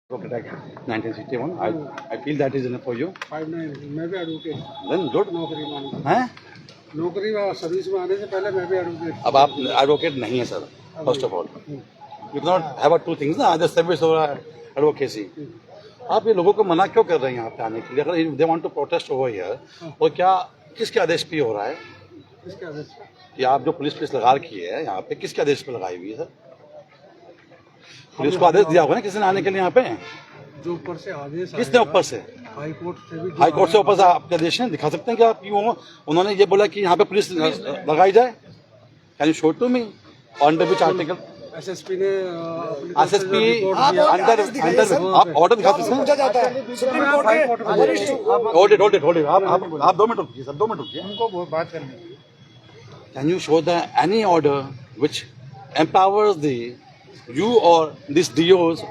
Advocate Act 1961. I feel that is enough for you. 59 मैं भी advocate Then good. नौकरी में आने हैं? नौकरी व सर्विस में आने से पहले मैं भी एडवोकेट अब आप एडवोकेट नहीं है sir. First of all, you cannot have two things ना, either service or advocacy. आप ये लोगों को मना क्यों कर रहे हैं यहाँ पे आने के लिए? अगर they want to protest over here, और क्या किसके आदेश पे हो रहा है? किसके आदेश कि आप जो पुलिस लगा रखी है यहाँ पे, किसके आदेश पे लगाई हुई है सर? पुलिस को आदेश दिया होगा ना किसी ने आने के लिए यहाँ पे? जो ऊपर से आदेश किसने ऊपर से? हाई कोर्ट से भी हाई कोर्ट से ऊपर से आपके आदेश हैं? दिखा सकते हैं कि आप क्यों? उन्होंने ये बोला कि यहाँ पे पुलिस लगाई जाए. Can you show to me under which article? SSP ने एसएसपी अंडर आप ऑर्डर दिखा सकते हैं? होल्ड इट आप 2 मिनट रुकिए सर, 2 मिनट रुकिए. उनको बात करनी. Can you show the any order which empowers the you or this DOs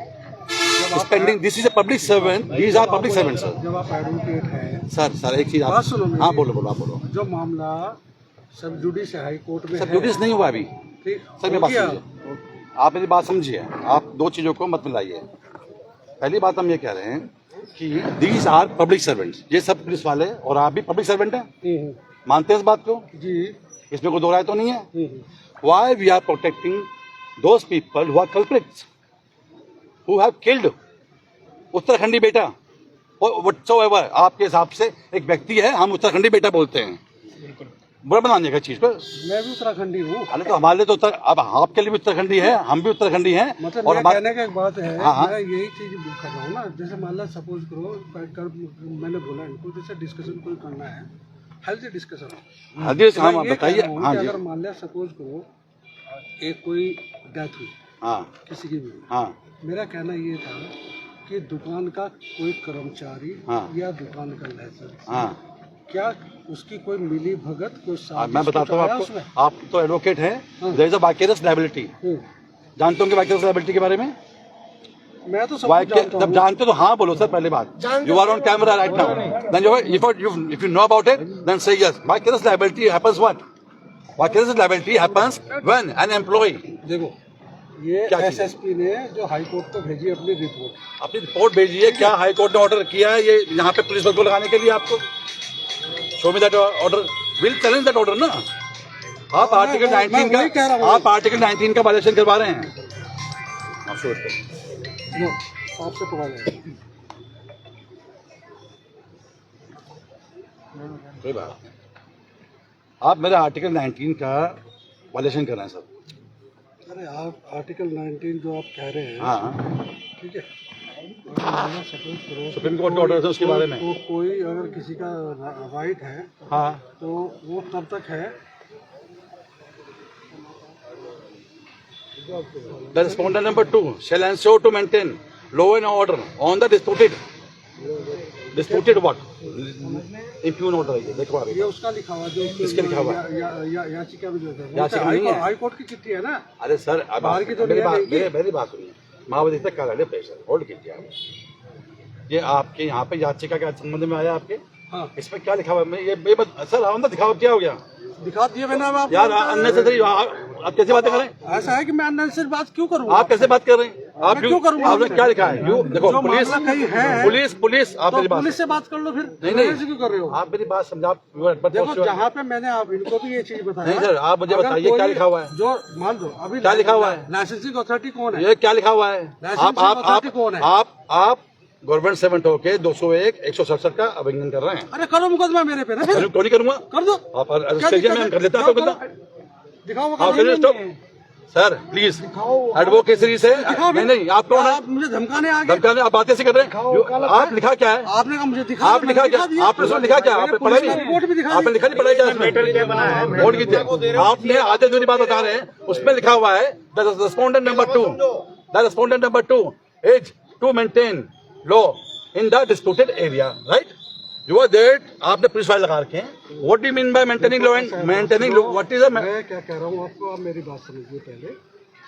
spending? This is a public servant. These are public servants, sir. जब आप एडवोकेट हैं सर एक चीज आप हाँ बोलो आप बोलो. जो मामला सब जुडिस हाई कोर्ट में सर जुडिस नहीं हुआ अभी. सर मेरी बात समझिए, आप मेरी बात समझिए. आप दो चीजों को मत मिलाइए. पहली बात हम ये कह रहे हैं कि दीज आर पब्लिक सर्वेंट्स. ये सब पुलिस वाले और आप भी पब्लिक सर्वेंट हैं. मानते हैं इस बात को? जी. इसमें कोई दो राय तो नहीं है. Why we are protecting those people who are culprits, who have killed Uttarakhandi बेटा whatsoever? आपके हिसाब से एक व्यक्ति है, हम उत्तराखंडी बेटा बोलते हैं. बुरा बनाने का चीज पर. मैं भी उत्तराखंडी हूँ. अरे तो हमारे लिए तो अब आपके लिए भी उत्तराखंडी है, हम भी उत्तराखंडी हैं. मतलब और कहने का एक बात है. हाँ. मैं यही चीज कर रहा हूँ ना. जैसे मान लो सपोज करो मैंने बोला इनको जैसे डिस्कशन कोई करना है, हेल्थी डिस्कशन. हाँ बताइए. हाँ जी. अगर मान लिया सपोज करो एक कोई डेथ हुई किसी की भी. मेरा कहना ये था कि दुकान का कोई कर्मचारी या दुकान का लाइसेंस क्या उसकी कोई मिली भगत कोई साजिश? मैं बताता हूँ आपको. आप तो एडवोकेट हैं. There is a vicarious liability. जानते होंगे वाइकेरियस लायबिलिटी के बारे में? मैं तो सब जब जानते हो तो हाँ बोलो सर. पहली बात, you are on camera right now. Then if you know about it then say yes. Vicarious liability happens what? Vicarious liability happens when an employee. देखो ये एसएसपी ने जो हाई कोर्ट को भेजी अपनी रिपोर्ट भेजी है. क्या हाई कोर्ट ने ऑर्डर किया है ये यहाँ पे पुलिस बल को लगाने के लिए? आपको show me that order. Will challenge that order ना. आप आर्टिकल 19 का वायलेशन करवा रहे हैं. आपसे पकड़ा कोई बात. आप मेरे आर्टिकल 19 का वायलेशन कर रहे हैं सर. अरे आप आर्टिकल 19 जो आप कह रहे हैं. हाँ ठीक है. सपोज करो सुप्रीम कोर्ट का ऑर्डर है उसके बारे में. तो कोई अगर किसी का राइट है तो वो तब तक है. The respondent number 2 shall ensure to maintain law and order on the disputed what? Impugn order है. देखो ये उसका लिखा हुआ जो किसके लिखा हुआ? याचिका में जो है. याचिका नहीं है. हाई कोर्ट की चिट्ठी है ना. अरे सर बाहर की तो मेरी बात सुनिए. माओवादी तक का प्रेशर होल्ड कीजिए आप. ये आपके यहाँ पे याचिका के संबंध में आया आपके. हाँ. इसमें क्या लिखा हुआ है? ये सर अंदर दिखाओ. क्या हो गया? दिखा दिए मैंने. आप यार अननेसेसरी आप कैसे बातें कर रहे हैं? ऐसा है कि मैं अननेसेसरी बात क्यों करूँ? आप कैसे बात कर रहे हैं? आप क्यों करूँगा? आपने क्या लिखा है? यू देखो पुलिस आप मेरी बात पुलिस से बात कर लो फिर. नहीं क्यों कर रहे हो? आप मेरी बात समझा. देखो जहाँ पे मैंने आप इनको भी ये चीज बताया. नहीं सर आप मुझे बताइए क्या लिखा हुआ है? जो मान लो अभी क्या लिखा हुआ है? लाइसेंसिंग अथॉरिटी कौन है? ये क्या लिखा हुआ है? आप गवर्नमेंट सर्वेंट होके 201 167 का उल्लंघन कर रहे हैं. अरे करो मुकदमा मेरे पे ना. क्यों नहीं करूंगा? कर दो. आप में कर देता दिखाओ. सर प्लीज एडवोकेसी से नहीं. आप कौन है? मुझे धमकाने आप बातें से कर रहे हैं. आप लिखा क्या है? आपने कहा मुझे दिखा. आप लिखा क्या? आपने लिखा क्या? आपने पढ़ा नहीं? आपने लिखा नहीं? पढ़ा क्या इसमें? वोट कीजिए. आपने आधे जो बात बता रहे हैं उसमें लिखा हुआ है the respondent number 2 is to maintain law in the disputed area. Right. You are there. आपने पुलिस वाले लगा रखे हैं. What do you mean by maintaining law and maintaining law? What is मैं क्या कह रहा हूँ आपको? आप मेरी बात समझिए पहले.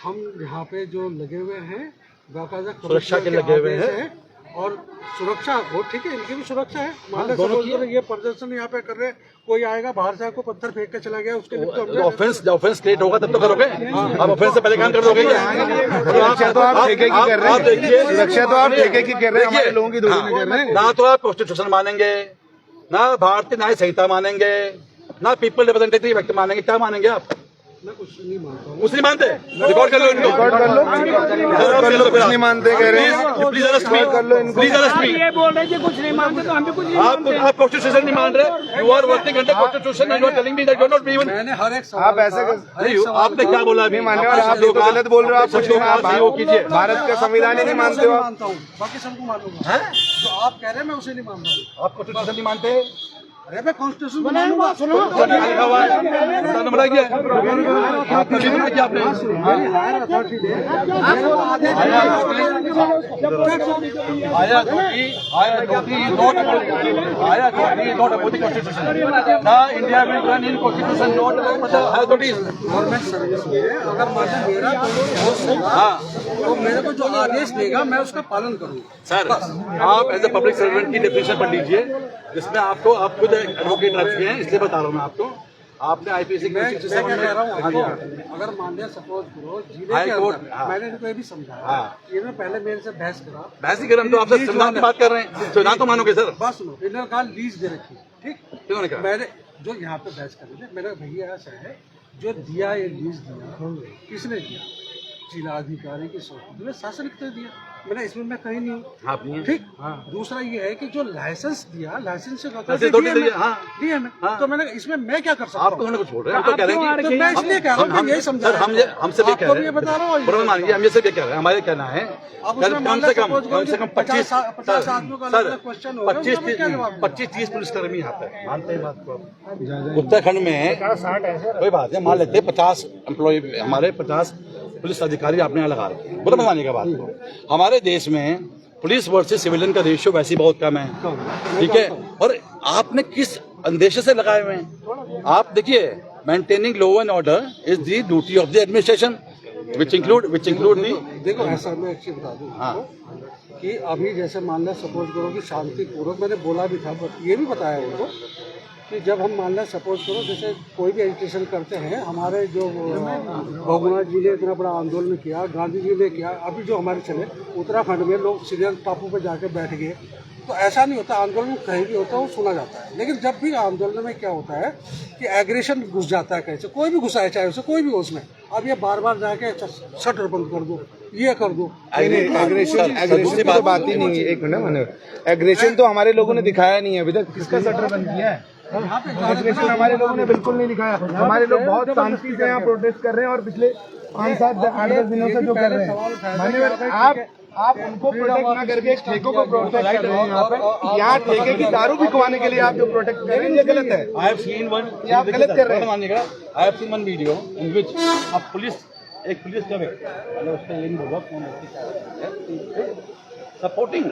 हम यहाँ पे जो लगे हुए हैं बाकायदा सुरक्षा के लगे हुए हैं और सुरक्षा वो ठीक है, इनकी भी सुरक्षा है। मान लो दोनों suppose करो ये प्रदर्शन यहाँ पे कर रहे हैं, कोई आएगा बाहर से आपको पत्थर फेंक के चला गया, उसके लिए तो ऑफेंस क्रिएट होगा तब तो करोगे। आप ऑफेंस से पहले काम कर दोगे क्या? सुरक्षा तो आप ठेके की कर रहे हैं, देखिए, सुरक्षा तो आप ठेके की कर रहे हैं, हमारे लोगों की दूरी नहीं कर रहे हैं। ना तो आप कॉन्स्टिट्यूशन मानेंगे, ना भारतीय न्याय संहिता मानेंगे, ना पीपल रिप्रेजेंटेटिव एक्ट मानेंगे। क्या मानेंगे आप? मैं कुछ नहीं मानता हूँ। कुछ नहीं मानते? रिकॉर्ड कर लो इनको, रिकॉर्ड कर लो, कुछ नहीं मानते कह रहे हैं। प्लीज अरेस्ट मी, कर लो इनको। प्लीज अरेस्ट मी। ये बोल रहे थे कुछ नहीं मानते तो हम भी कुछ नहीं मानते। आप कॉन्स्टिट्यूशन नहीं मान रहे, you are working under constitution and you are telling me that you are not even. मैंने हर एक आप ऐसे आपने क्या बोला अभी? मानने वाले आप लोग गलत बोल रहे हो। आप कुछ नहीं, आप वो कीजिए। भारत का संविधान ही नहीं मानते हो आप। मानता हूँ, बाकी सबको मानूंगा। जो आप कह रहे हैं मैं उसे नहीं मानता हूँ। आप कॉन्स्टिट्यूशन नहीं मानते? अरे मैं कॉन्स्टिट्यूशन मानूंगा। सुनो, लिखा हुआ है, बताना पड़ा क्या? आपने लिखा क्या आपने? हायर अथॉरिटी ने Higher authority is not about the constitution. Now India will run in constitution, not about the higher authorities. Government service में अगर मान लो मेरा कोई post है, तो मेरे को जो आदेश देगा मैं उसका पालन करूंगा। सर, आप एज ए पब्लिक सर्वेंट की डेफिनेशन पढ़ लीजिए, जिसमें आपको आप खुद एडवोकेट रख चुके हैं, इसलिए बता रहा हूँ मैं आपको। आपने आईपीसी मैं क्या कह रहा हूँ आपको, अगर मान लिया सपोज करो जिले के अंदर, मैंने इनको ये भी समझाया, इन्होंने पहले मेरे से बहस करा। बहस ही कर, हम तो आपसे संविधान की बात कर रहे हैं, संविधान तो मानोगे सर? बात सुनो, इन्होंने कहा लीज दे रखी, ठीक? क्यों कहा? मैंने जो यहाँ पे बहस कर रहे थे, मेरा भैया ऐसा है जो दिया ये लीज दिया, किसने दिया? जिला अधिकारी की सोच शासन ने दिया, मैंने इसमें मैं कहीं नहीं हूँ, ठीक? दूसरा ये है कि जो लाइसेंस दिया, लाइसेंस से दिया मैं, तो मैंने इसमें मैं क्या कर सकता हूँ? आप तो कुछ बोल रहे हैं, हम तो कह रहे हैं तो मैं इसलिए कह रहा हूँ, यही समझा हमसे भी कह रहे हैं, बता रहा हूँ। मानिए हम ये से क्या कह रहे हैं, हमारे कहना है कम से कम 25 आदमियों का क्वेश्चन होगा, 25-30 पुलिसकर्मी यहाँ पे मानते हैं बात को। उत्तराखंड में कोई बात है, मान लेते हैं 50 एम्प्लॉय, हमारे 50 पुलिस अधिकारी आपने यहाँ लगा रखे हैं, बुरा मानिए का बात को। हमारे देश में पुलिस वर्सेस सिविलियन का रेशियो वैसे ही बहुत कम है, ठीक है? और आपने किस अंदेशे से लगाए हुए हैं? आप देखिए, maintaining law and order is the duty of the administration which include the। देखो ऐसा मैं एक चीज बता दूं कि अभी जैसे मान लिया सपोज करो कि शांतिपूर्वक, मैंने बोला भी था, ये भी बताया उनको कि जब हम मान लिया सपोज करो जैसे कोई भी एजुकेशन करते हैं, हमारे जो बहुगुणा जी ने इतना बड़ा आंदोलन किया, गांधी जी ने किया, अभी जो हमारे चले उत्तराखंड में लोग सीरियल टापू पे जाके बैठ गए, तो ऐसा नहीं होता। आंदोलन कहीं भी होता है वो सुना जाता है, लेकिन जब भी आंदोलन में क्या होता है कि एग्रेशन घुस जाता है, कहीं से कोई भी घुसा है, चाहे उसे कोई भी हो उसमें, अब ये बार बार जाके शटर बंद कर दो, ये कर दो। एग्रेशन की तो बात ही नहीं है। एक मिनट, एग्रेशन तो हमारे लोगों ने दिखाया नहीं है अभी तक। किसका शटर बंद किया है? एग्रेशन हमारे लोगों ने बिल्कुल नहीं दिखाया। हमारे लोग बहुत शांति से यहाँ प्रोटेस्ट कर रहे हैं और पिछले 5-7-8-10 दिनों से जो कर रहे हैं, आप उनको प्रोटेक्ट ना करके ठेकों को प्रोटेक्ट कर रहे हैं। यहाँ पे यहाँ ठेके की दारू बिकवाने के लिए आप जो प्रोटेक्ट कर रहे हैं, ये गलत है। I have seen one, ये आप गलत कर रहे हैं। मानिएगा, I have seen one video in which a police, एक पुलिस का व्यक्ति, मैंने उसका लिंक बोला, सपोर्टिंग,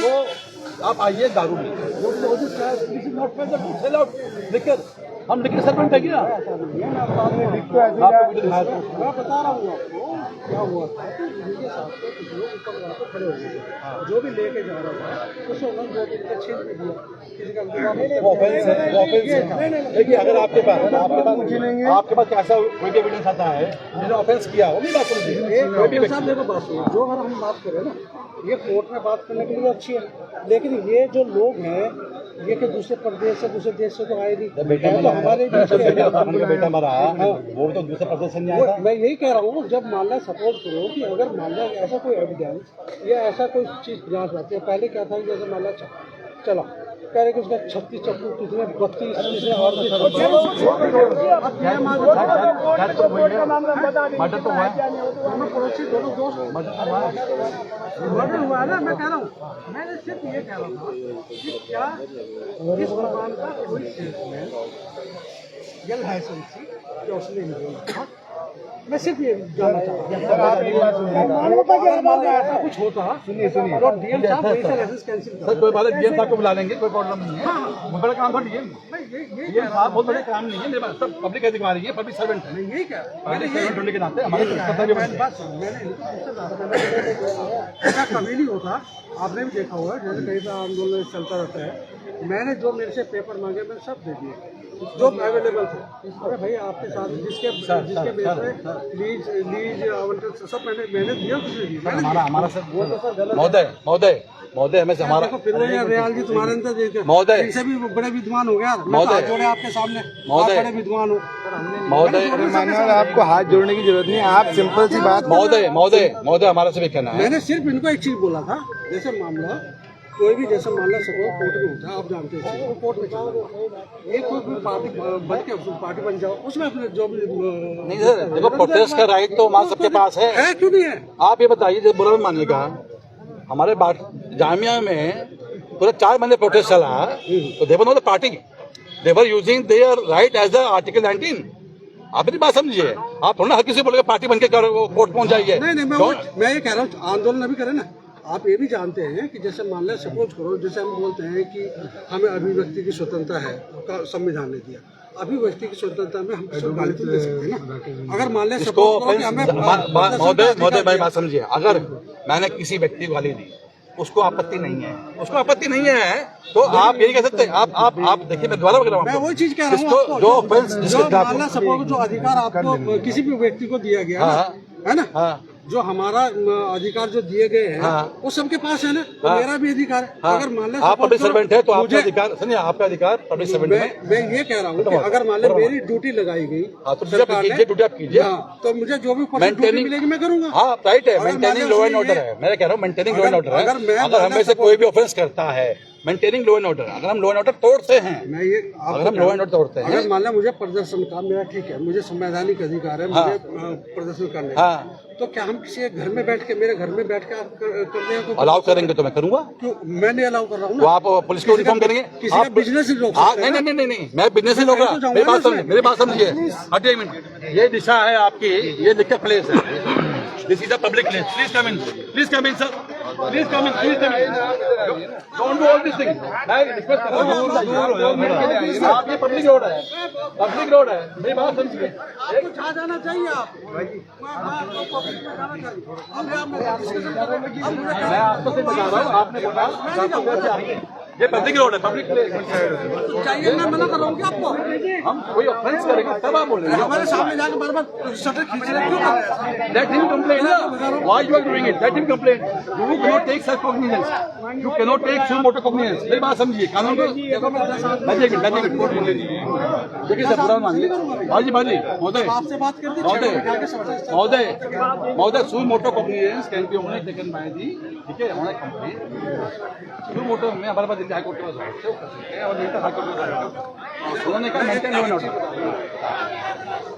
वो आप आइए दारू लेकर हम लेकिन सर्वेंट है क्या? मैं बता रहा हूँ आपको क्या हुआ था कि उनके साथ में कुछ लोग ऊपर वहाँ पे खड़े हो गए थे, जो भी लेके जा रहा था उसको उन्होंने 2 दिन का छीन भी दिया, किसी का देखिए, अगर आपके पास कैसा कोई भी एविडेंस आता है जिन्होंने ऑफेंस किया, वो भी बात सुनिए साहब। देखो बात सुनिए, जो अगर हम बात करें ना, ये कोर्ट में बात करने के लिए अच्छी है, लेकिन ये जो लोग हैं ये कि दूसरे प्रदेश से, दूसरे देश से तो आए नहीं, तो हमारे बेटा मरा, वो तो दूसरे प्रदेश से नहीं आया। मैं यही कह रहा हूँ, जब मान लिया सपोज करो कि अगर मान लिया ऐसा कोई एविडेंस या ऐसा कोई चीज जांच आती है, पहले क्या था, जैसे मान लिया चला कह रहे कि उसका 36 चक्कू कितने 32 कितने और मर्डर तो हुआ, पड़ोसी दोनों दोस्त मर्डर हुआ है ना। मैं कह रहा हूँ, मैंने सिर्फ ये कह रहा था कि क्या इस प्रकार का कोई सेल्समैन या लाइसेंसी जो उसने मैं सिर्फ ये जानना चाहता सर आप एक बात सुनिए, हूँ ऐसा कुछ होता सुनिए सुनिए तो डीएम साहब वहीं से लाइसेंस कैंसिल कर सर कोई बात नहीं, डीएम साहब को बुला लेंगे, कोई प्रॉब्लम नहीं है। बड़ा काम था डीएम साहब, बहुत बड़े काम नहीं है मेरे पास, सब पब्लिक अधिकारी है, पब्लिक सर्वेंट है। यही क्या पब्लिक सर्वेंट होने के नाते हमारे कर्तव्य बनते हैं। मैंने इनको पूछा ऐसा कभी नहीं होता, आपने भी देखा होगा जैसे कहीं पर आंदोलन चलता रहता है, मैंने जो मेरे से पेपर मांगे मैंने सब दे दिए जो अवेलेबल थे। अरे भाई आपके साथ जिसके बेस में लीज आवंटन सब मैंने दिया, कुछ नहीं दिया। हमारा सर वो तो सर महोदय हमें हमारा फिर रियाल जी तुम्हारे अंदर देखते महोदय इनसे भी बड़े विद्वान हो गया महोदय जोड़े आपके सामने, महोदय बड़े विद्वान हो महोदय मानव आपको हाथ जोड़ने की जरूरत नहीं है, आप सिंपल सी बात महोदय हमारा से भी कहना है। मैंने सिर्फ इनको एक चीज बोला था, जैसे मामला कोई भी जैसे मामला सपोज कोर्ट में होता है, आप जानते हैं वो कोर्ट में चला एक कोई पार्टी बन के पार्टी बन जाओ, उसमें अपने जो भी नहीं सर देखो, प्रोटेस्ट का राइट तो हमारे सबके पास है। क्यों नहीं है? आप ये बताइए, जब बुरा मानिएगा, हमारे जामिया में पूरा 4 महीने प्रोटेस्ट चला, तो they were not the party, they were using their right as the article 19। आप मेरी बात समझिए, आप थोड़ा हर किसी बोलेगा पार्टी बन के कोर्ट पहुंच जाइए। नहीं मैं ये कह रहा हूँ आंदोलन अभी करें ना। आप ये भी जानते हैं कि जैसे मान लें सपोज करो, जैसे हम बोलते हैं कि हमें अभिव्यक्ति की स्वतंत्रता है, संविधान ने दिया, अभिव्यक्ति की स्वतंत्रता में हम किसी को गाली तो दे सकते हैं ना। अगर मान लें महोदय भाई बात समझिए, अगर मैंने किसी व्यक्ति को गाली दी, उसको आपत्ति नहीं है, तो आप यही कह सकते हैं। आप देखिए, मैं दोबारा मैं वही चीज कह रहा हूँ, जो ऑफेंस सपोज जो अधिकार आपको किसी भी व्यक्ति को दिया गया है ना, जो हमारा अधिकार जो दिए गए हैं वो सबके पास है ना, तो मेरा भी अधिकार है। अगर मान लें आप पब्लिक सर्वेंट है तो आपका अधिकार, सुनिए आपका अधिकार पब्लिक सर्वेंट में। मैं ये कह रहा हूँ कि अगर मान लें मेरी ड्यूटी लगाई गई तो ड्यूटी आप कीजिए, तो मुझे जो भी ड्यूटी मिलेगी मैं करूंगा। हाँ राइट है, मेंटेनिंग लॉ एंड ऑर्डर है, मैं कह रहा हूँ मेंटेनिंग लॉ एंड ऑर्डर है। अगर हम में से कोई भी ऑफेंस करता है, मेंटेनिंग लॉ एंड ऑर्डर, अगर हम लॉ एंड ऑर्डर तोड़ते हैं, अगर हम लॉ एंड ऑर्डर तोड़ते हैं, अगर मान लें मुझे प्रदर्शन का मेरा ठीक है, मुझे संवैधानिक अधिकार है मुझे प्रदर्शन करने का, तो क्या हम किसी घर में बैठ के, मेरे घर में बैठ के आप कर देंगे? अलाउ करेंगे तो मैं करूंगा। क्यों मैं नहीं अलाउ कर रहा हूँ? तो आप पुलिस को इन्फॉर्म करेंगे, किसी का बिजनेस ही रोक सकते हैं। नहीं, मैं बिजनेस ही रोका। मेरी बात समझिए, हटिए एक मिनट। ये दिशा है आपकी, ये लिखा प्लेस है, this is a public place, please come in sir, please come in. Don't do all this thing. मैं रिक्वेस्ट कर रहा हूँ, आप ये पब्लिक रोड है, मेरी बात समझिए। जहाँ जाना चाहिए आप, मैं आपको से बता रहा हूँ, आपने बोला ये पब्लिक रोड है, पब्लिक प्लेस चाहिए, मैं मना कर रहा हूँ आपको। हम कोई ऑफेंस करेंगे तब आप बोलेंगे। हमारे सामने जाकर बार बार शटर खींच रहे क्यों कर रहे हैं? Let him complain. Why you are doing it? Let him complain. You cannot take such cognizance. You cannot take some motor cognizance. मेरी बात समझिए, कानून को देखिए सर, पूरा मानिए। बाजी महोदय, आपसे बात करते महोदय, सुई motor cognizance can be only taken by the, ठीक है, हमारा कंपनी सुई मोटर में हमारे पास हाई कोर्ट के पास है और नहीं तो हाई कोर्ट में उन्होंने कहा मेंटेन लॉ एंड ऑर्डर।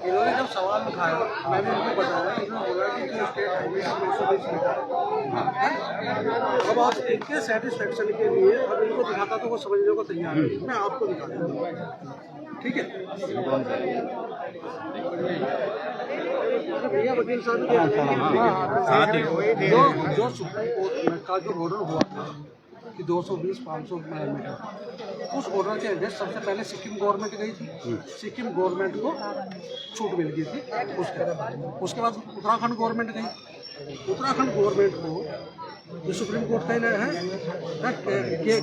इन्होंने जब सवाल उठाया, मैं भी उनको बताया, इन्होंने बोला कि स्टेट हाईवे अब आप इनके सेटिस्फेक्शन के लिए अब इनको दिखाता तो वो समझने को तैयार है, मैं आपको दिखा दूँगा, ठीक है? भैया वकील साहब, जो सुप्रीम कोर्ट का जो ऑर्डर हुआ था कि 220-500 मीटर, उस ऑर्डर के अगेंस्ट सबसे पहले सिक्किम गवर्नमेंट गई थी, सिक्किम गवर्नमेंट को छूट मिल गई थी। उसके बाद उत्तराखंड गवर्नमेंट गई, उत्तराखंड गवर्नमेंट को जो सुप्रीम कोर्ट का है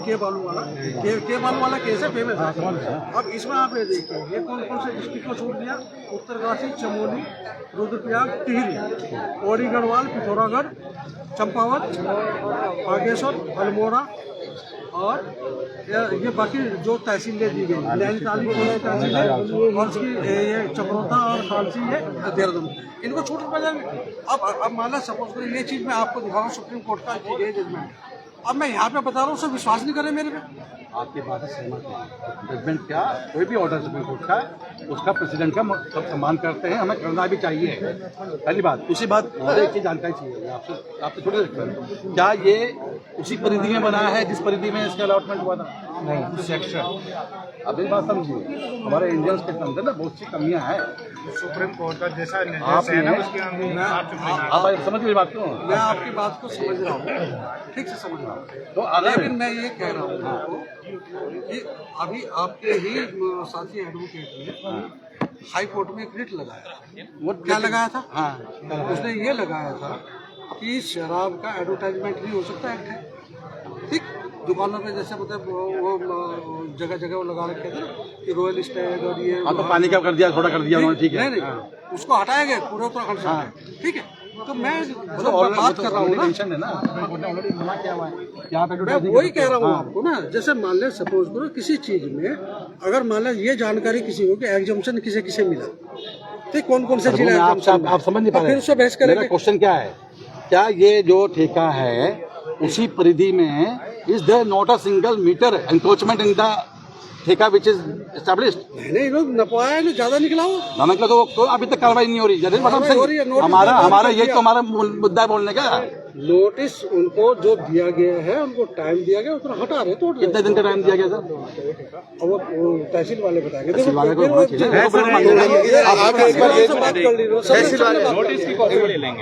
के बालू वाला केस है फेमस है। अब इसमें आप ये देखिए, ये कौन कौन से डिस्ट्रिक्ट को छूट दिया? उत्तरकाशी, चमोली, रुद्रप्रयाग, टिहरी, औड़ी गढ़वाल, पिथौरागढ़, चंपावत, बागेश्वर, अल्मोड़ा और ये बाकी जो तहसीलें दी गई, नैनीताल की तहसील है और उसकी ये चकरोता और खालसी है देहरादून, इनको छूट पड़ जाएंगे। अब मान लो सपोज करें ये चीज़ मैं आपको दिखा रहा हूँ, सुप्रीम कोर्ट का की गई जजमेंट, अब मैं यहाँ पे बता रहा हूँ, सब विश्वास नहीं करे मेरे पे। आपकी बात से सहमत है। जजमेंट क्या, कोई भी ऑर्डर सुप्रीम कोर्ट का, उसका प्रेसिडेंट का सब सम्मान करते हैं, हमें करना भी चाहिए, पहली बात। दूसरी बात, मुझे एक जानकारी चाहिए आपसे थोड़ी, क्या ये उसी परिधि में बना है जिस परिधि में इसका अलॉटमेंट हुआ था? अभी बात समझिए, हमारे इंडियन स्टेट के अंदर ना बहुत सी कमियां हैं। सुप्रीम कोर्ट का जैसा आप निर्देश है ना उसके आप समझ गए बात क्यों? मैं आपकी बात को समझ रहा हूँ, ठीक से समझ रहा हूँ। तो अगर लेकिन मैं ये कह रहा हूँ आपको कि अभी आपके ही साथी एडवोकेट ने हाई कोर्ट में एक रिट लगाया। वो क्या लगाया था? हाँ, उसने ये लगाया था कि शराब का एडवर्टाइजमेंट नहीं हो सकता एक्ट है, ठीक। दुकानों पे जैसे मतलब वो जगह जगह वो लगा रखे थे ना कि रॉयल स्टैग और ये हाँ, तो पानी का कर दिया, थोड़ा कर दिया उन्होंने, ठीक है। नहीं उसको हटाया गया पूरे उत्तराखंड से, ठीक है। तो मैं तो बात कर रहा हूँ ना, टेंशन है ना, ऑलरेडी मना किया हुआ है। यहाँ पे मैं वही कह रहा हूँ आपको ना, जैसे मान लें सपोज करो किसी चीज में अगर मान लें ये जानकारी किसी को कि एग्जाम्पशन किसे किसे मिला, ठीक, कौन कौन से जिले आप समझ नहीं पा रहे। फिर उससे बहस मेरा करेंगे। क्वेश्चन क्या है, क्या ये जो ठेका है उसी परिधि में is there not a single metre encroachment in the ठेका विच इज एस्टैब्लिश्ड? नहीं लोग नपवाया ना ज्यादा निकला हो, नमक तो अभी तक कार्रवाई नहीं हो रही। जरूर कार्रवाई हो रही है, नोटिस हमारा दिया। ये तो हमारा मुद्दा है बोलने का। नोटिस उनको जो दिया गया है, उनको टाइम दिया गया, उतना हटा रहे तो कितने दिन का टाइम दिया गया सर? अब वो तहसील वाले बताएंगे। तहसील वाले को होना चाहिए। आप एक बार ये बात कर लीजिए,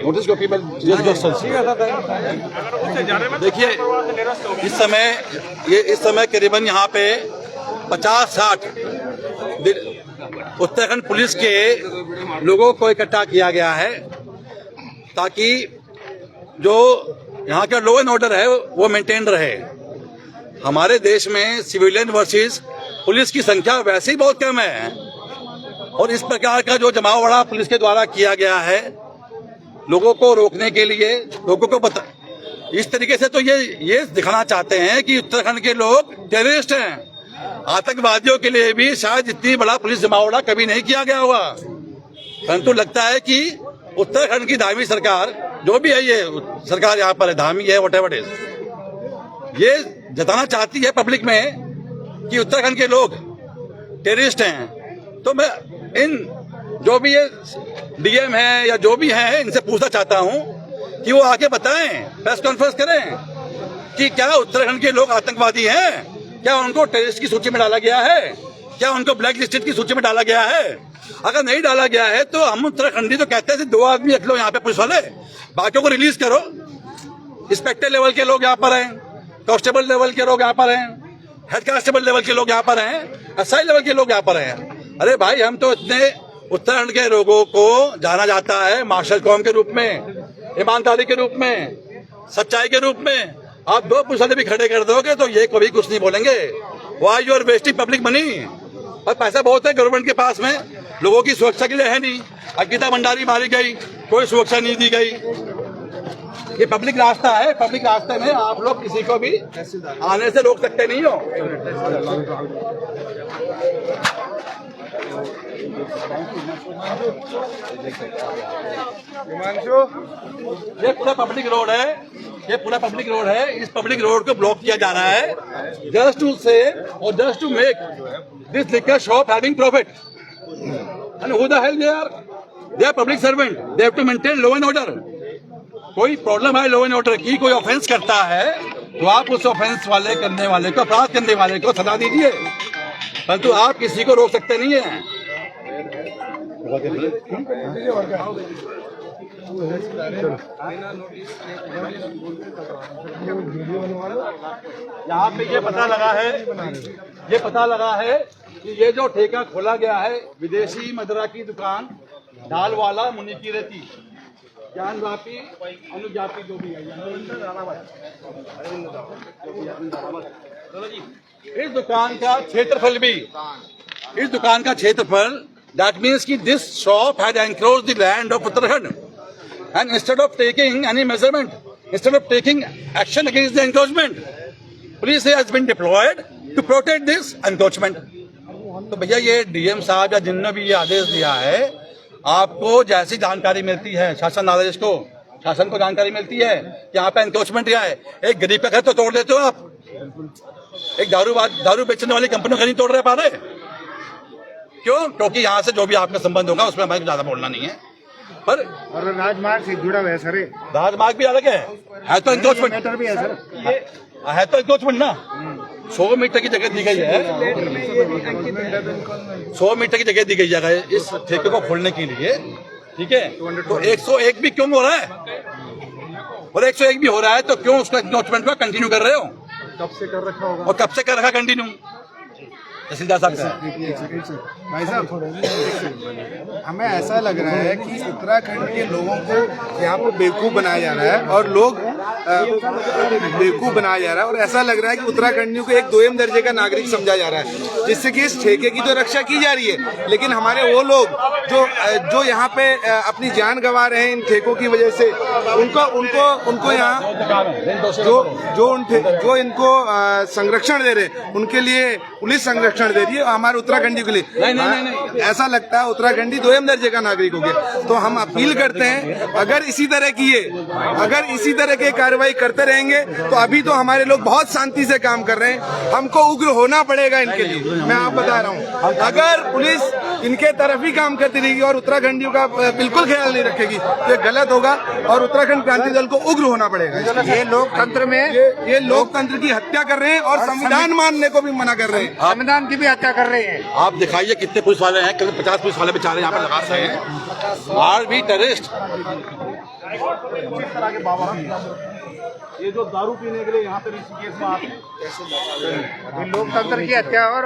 नोटिस कॉपी में देखिए, इस समय करीबन यहाँ पे 50-60 उत्तराखंड पुलिस के लोगों को इकट्ठा किया गया है ताकि जो यहाँ का लॉ एंड ऑर्डर है वो मेंटेन रहे। हमारे देश में सिविलियन वर्सेस पुलिस की संख्या वैसे ही बहुत कम है और इस प्रकार का जो जमावड़ा पुलिस के द्वारा किया गया है लोगों को रोकने के लिए, लोगों को इस तरीके से तो ये दिखाना चाहते हैं कि उत्तराखंड के लोग टेररिस्ट हैं। आतंकवादियों के लिए भी शायद इतनी बड़ा पुलिस जमावड़ा कभी नहीं किया गया होगा, परंतु लगता है कि उत्तराखंड की धामी सरकार जो भी है, ये सरकार यहाँ पर है, धामी है, व्हाटएवर इट इज, ये जताना चाहती है पब्लिक में कि उत्तराखंड के लोग टेररिस्ट हैं। तो मैं इन जो भी ये डीएम है या जो भी है इनसे पूछना चाहता हूँ कि वो आके बताएं, प्रेस कॉन्फ्रेंस करें कि क्या उत्तराखंड के लोग आतंकवादी हैं, क्या उनको टेररिस्ट की सूची में डाला गया है, क्या उनको ब्लैक लिस्टेड की सूची में डाला गया है। अगर नहीं डाला गया है तो हम उत्तराखंडी तो कहते हैं 2 आदमी रख लो यहाँ पे पुलिस वाले, बाकियों को रिलीज करो। इंस्पेक्टर लेवल के लोग यहाँ पर हैं, कांस्टेबल लेवल के लोग यहाँ पर हैं, हेड कांस्टेबल लेवल के लोग यहाँ पर हैं, एसआई लेवल के लोग यहाँ पर हैं। अरे भाई, हम तो इतने उत्तराखंड के लोगों को जाना जाता है मार्शल कौम के रूप में, ईमानदारी के रूप में, सच्चाई के रूप में। आप 2 पुलिस वाले भी खड़े कर दोगे तो ये कभी कुछ नहीं बोलेंगे। Why you are wasting public money. और पैसा बहुत है गवर्नमेंट के पास में, लोगों की सुरक्षा के लिए है नहीं। अंकिता भंडारी मारी गई, कोई सुरक्षा नहीं दी गई। ये पब्लिक रास्ता है, पब्लिक रास्ते में आप लोग किसी को भी आने से रोक सकते नहीं हो। ये पूरा पब्लिक रोड है, ये पूरा पब्लिक रोड है। इस पब्लिक रोड को ब्लॉक किया जा रहा है जस्ट टू से और just to make this liquor shop having profit. And who the hell they are? They are public servant, they have to maintain law and order. कोई problem है law and order की, कोई offence करता है तो आप उस ऑफेंस वाले करने वाले को, अपराध करने वाले को सजा दीजिए, परंतु आप किसी को रोक सकते नहीं है। यहाँ पे ये पता लगा है कि ये जो ठेका खोला गया है विदेशी मदिरा की दुकान, दाल वाला, मुनि की रेती, ज्ञान व्यापी, अनुव्यापी जो भी है, इस दुकान का क्षेत्रफल that means कि this shop had encroached the land of Uttarakhand, and instead of taking any measurement, instead of taking action against the encroachment, police has been deployed to protect this encroachment. तो भैया ये DM साहब या जिन्होंने भी ये आदेश दिया है, आपको जैसी जानकारी मिलती है, शासन आदेश को, शासन को जानकारी मिलती है कि यहाँ पे एनक्रोचमेंट क्या है, एक गरीब का घर तो तोड़ देते हो आप, एक दारू बेचने वाली कंपनी का नहीं तोड़ रहे पा रहे क्यों? क्योंकि यहाँ से जो भी आपका संबंध होगा उसमें हमें ज्यादा बोलना नहीं है। पर और राजमार्ग से जुड़ा हुआ है सर, राजमार्ग भी अलग है तो एनक्रोचमेंट भी है सर, है तो एनक्रोचमेंट ना। 100 मीटर की जगह दी गई है, 100 मीटर की जगह दी गई है इस ठेके को खोलने के लिए, ठीक है। तो 101 भी क्यों हो रहा है, और 101 भी हो रहा है तो क्यों उसका इंक्रोचमेंट को कंटिन्यू कर रहे हो? कब से कर रखा होगा, और कब से कर रखा कंटिन्यू? तहसीलदार साहब का भाई साहब, हमें ऐसा लग रहा है कि उत्तराखंड के लोगों को यहाँ पर बेवकूफ़ बनाया जा रहा है और लोग बेवकूफ़ बनाया जा रहा है, और ऐसा लग रहा है कि उत्तराखंडियों को एक दोयम दर्जे का नागरिक समझा जा रहा है, जिससे कि इस ठेके की तो रक्षा की जा रही है, लेकिन हमारे वो लोग जो यहाँ पे अपनी जान गंवा रहे हैं इन ठेकों की वजह से, उनको यहाँ जो इनको संरक्षण दे रहे हैं उनके लिए पुलिस संरक्षण दे रही है, हमारे उत्तराखंडी के लिए नहीं। ऐसा लगता है उत्तराखंडी दोयम दर्जे का नागरिक हो गया। तो हम अपील करते हैं, अगर इसी तरह की कार्रवाई करते रहेंगे तो अभी तो हमारे लोग बहुत शांति से काम कर रहे हैं, हमको उग्र होना पड़ेगा इनके लिए। मैं आप बता रहा हूँ, अगर पुलिस इनके तरफ ही काम करती रहेगी और उत्तराखंडियों का बिल्कुल ख्याल नहीं रखेगी तो ये गलत होगा, और उत्तराखंड क्रांति दल को उग्र होना पड़ेगा। ये लोकतंत्र में ये लोकतंत्र की हत्या कर रहे हैं और संविधान मानने को भी मना कर रहे हैं, संविधान की भी हत्या कर रहे हैं। आप दिखाइए कितने पुलिस वाले हैं, करीब 50 पुलिस वाले बेचारे यहाँ पे लगा रहे हैं, आर भी टेररिस्ट। ये जो दारू पीने के लिए यहाँ पे ऋषिकेश में आते हैं, लोकतंत्र की हत्या और